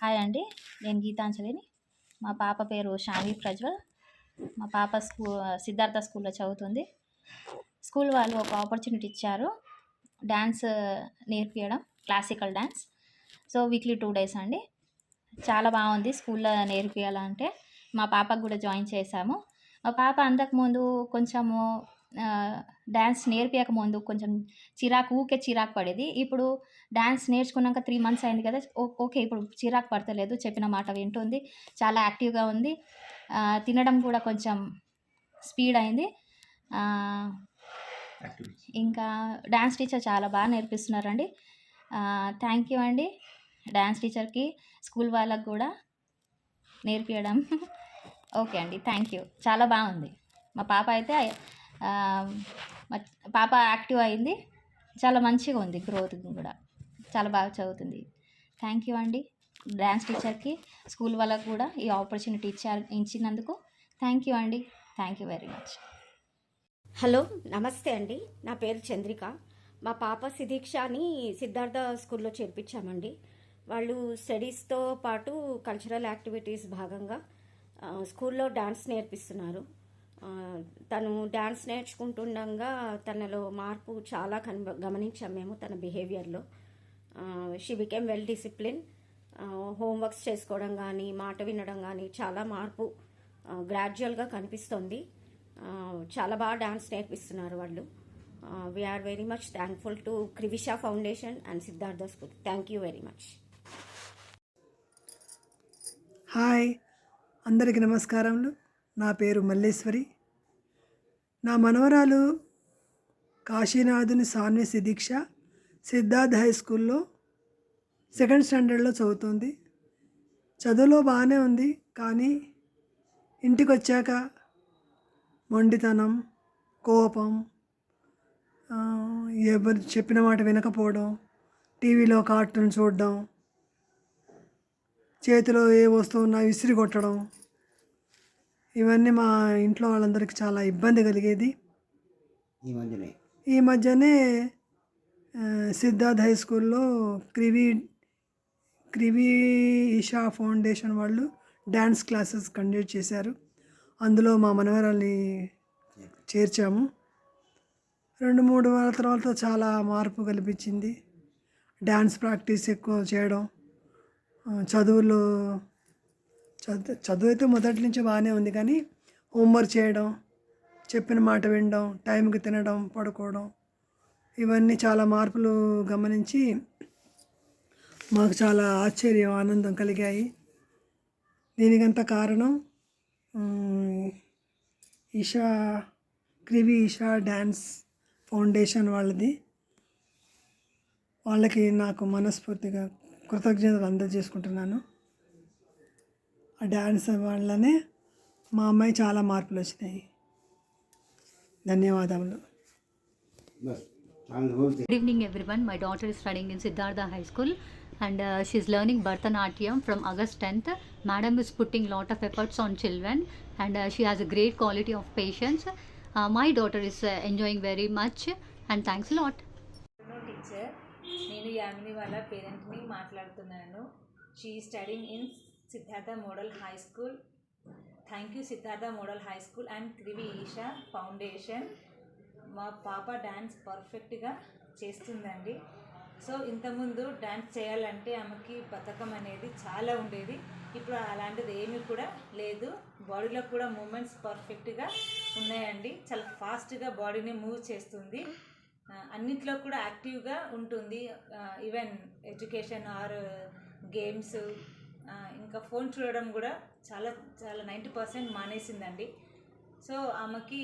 Hi అండి. నేను గీతాంజలిని. మా పాప పేరు షాన్వి ప్రజ్వల్. మా పాప సిద్ధార్థ స్కూల్‌లో చదువుతుంది. స్కూల్ వాళ్ళు ఒక ఆపర్చునిటీ ఇచ్చారు. డాన్స్ నేర్పియడం, classical dance. So, weekly 2 days అండి. చాలా బాగుంది స్కూల్‌లో నేర్పియాలంటే. మా పాపకు కూడా జాయిన్ చేశాము. మా పాప అంతకుముందు కొంచెము డాన్స్ నేర్పియకముందు కొంచెం ఊకే చిరాకు పడేది. ఇప్పుడు డాన్స్ నేర్చుకున్నాక 3 మంత్స్ అయింది కదా! ఓకే. ఇప్పుడు చిరాకు పడతలేదు. చెప్పిన మాట వింటుంది. చాలా యాక్టివ్‌గా ఉంది. తినడం కూడా కొంచెం స్పీడ్ అయింది. ఇంకా డాన్స్ టీచర్ చాలా బాగా నేర్పిస్తున్నారండి. థ్యాంక్ యూ అండి డాన్స్ టీచర్‌కి, స్కూల్ వాళ్ళకి కూడా నేర్పియడం. ఓకే అండి. Thank you. చాలా బాగుంది. మా పాప అయితే పాప యాక్టివ్ అయింది. చాలా మంచిగా ఉంది. గ్రోత్ కూడా చాలా బాగా చదువుతుంది. థ్యాంక్ యూ అండి డాన్స్ టీచర్‌కి, స్కూల్ వాళ్ళకి కూడా ఈ ఆపర్చునిటీ ఇచ్చినందుకు థ్యాంక్ యూ అండి. Thank you very much. Hello, నమస్తే అండి. నా పేరు చంద్రిక. మా పాప సిదీక్షని సిద్ధార్థ స్కూల్లో చేర్పించామండి. వాళ్ళు స్టడీస్తో పాటు కల్చరల్ యాక్టివిటీస్ భాగంగా స్కూల్లో డాన్స్ నేర్పిస్తున్నారు. తను డాన్స్ నేర్చుకుంటుండగా తనలో మార్పు చాలా గమనించాం మేము. తన బిహేవియర్లో she became well discipline. Homeworks చేసుకోవడం కానీ, మాట వినడం కానీ చాలా మార్పు గ్రాడ్యువల్గా కనిపిస్తుంది. చాలా బాగా డాన్స్ నేర్పిస్తున్నారు వాళ్ళు. We are very much thankful to Krivisha foundation and Siddhartha school. Thank you very much. Hi, అందరికీ నమస్కారములు. నా పేరు మల్లేశ్వరి. నా మనవరాలు కాశీనాథుని సాన్వి సిదీక్ష సిద్ధార్థ హై స్కూల్లో 2nd స్టాండర్డ్లో చదువుతుంది. చదువులో బాగానే ఉంది, కానీ ఇంటికి వచ్చాక మొండితనం, కోపం, ఎవరు చెప్పిన మాట వినకపోవడం, టీవీలో కార్టూన్ చూడడం, చేతిలో ఏ వస్తువు ఉన్నా విసిరి కొట్టడం, ఇవన్నీ మా ఇంట్లో వాళ్ళందరికీ చాలా ఇబ్బంది కలిగేది. ఈ మధ్యనే సిద్ధార్థ హై స్కూల్లో క్రివి ఈషా ఫౌండేషన్ వాళ్ళు డ్యాన్స్ క్లాసెస్ కండక్ట్ చేశారు. అందులో మా మనవరాల్ని చేర్చాము. 2-3 వారాల తర్వాత చాలా మార్పు కనిపించింది. డ్యాన్స్ ప్రాక్టీస్ ఎక్కువ చేయడం, చదువు అయితే మొదటి నుంచి బాగానే ఉంది, కానీ హోంవర్క్ చేయడం, చెప్పిన మాట వినడం, టైంకి తినడం, పడుకోవడం, ఇవన్నీ చాలా మార్పులు గమనించి మాకు చాలా ఆశ్చర్యం, ఆనందం కలిగాయి. దీనికంత కారణం క్రివి ఈషా డ్యాన్స్ ఫౌండేషన్ వాళ్ళది. వాళ్ళకి నాకు మనస్ఫూర్తిగా కృతజ్ఞతలు అందజేసుకుంటున్నాను. ఆ డ్యాన్స్ వల్లనే మా అమ్మాయి చాలా మార్పులు వచ్చినాయి. ధన్యవాదములు. Good evening everyone. My daughter is studying in Siddhartha High School and she is learning Bharatanatyam from August 10th. Madam is putting lot of efforts on children and she has a great quality of patience. My daughter is enjoying very much and thanks a lot. Teacher, నేను యామిని వాళ్ళ పేరెంట్ని మాట్లాడుతున్నాను. She studying in Siddhartha model high school. Thank you Siddhartha model high school and Krivi Eesha foundation. మా పాప dance పర్ఫెక్ట్గా చేస్తుందండి. So ఇంతకుముందు dance చేయాలంటే ఆమెకి బద్ధకం అనేది చాలా ఉండేది. ఇప్పుడు అలాంటిది ఏమీ కూడా లేదు. బాడీలో కూడా మూమెంట్స్ పర్ఫెక్ట్గా ఉన్నాయండి. చాలా ఫాస్ట్గా బాడీని మూవ్ చేస్తుంది. అన్నిట్లో కూడా యాక్టివ్గా ఉంటుంది. ఈవెన్ ఎడ్యుకేషన్ ఆర్ గేమ్స్, ఇంకా ఫోన్ చూడడం కూడా చాలా 90% మానేసిందండి. సో ఆమెకి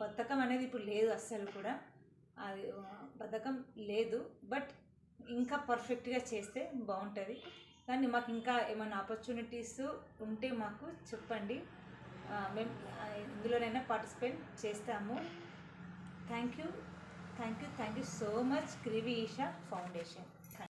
బద్ధకం అనేది ఇప్పుడు లేదు, అస్సలు కూడా అది బద్ధకం లేదు. బట్ ఇంకా పర్ఫెక్ట్గా చేస్తే బాగుంటుంది. కానీ మాకు ఇంకా ఏమైనా ఆపర్చునిటీస్ ఉంటే మాకు చెప్పండి, మేము ఇందులోనైనా పార్టిసిపేట్ చేస్తాము. Thank you so much Krivi Eesha foundation.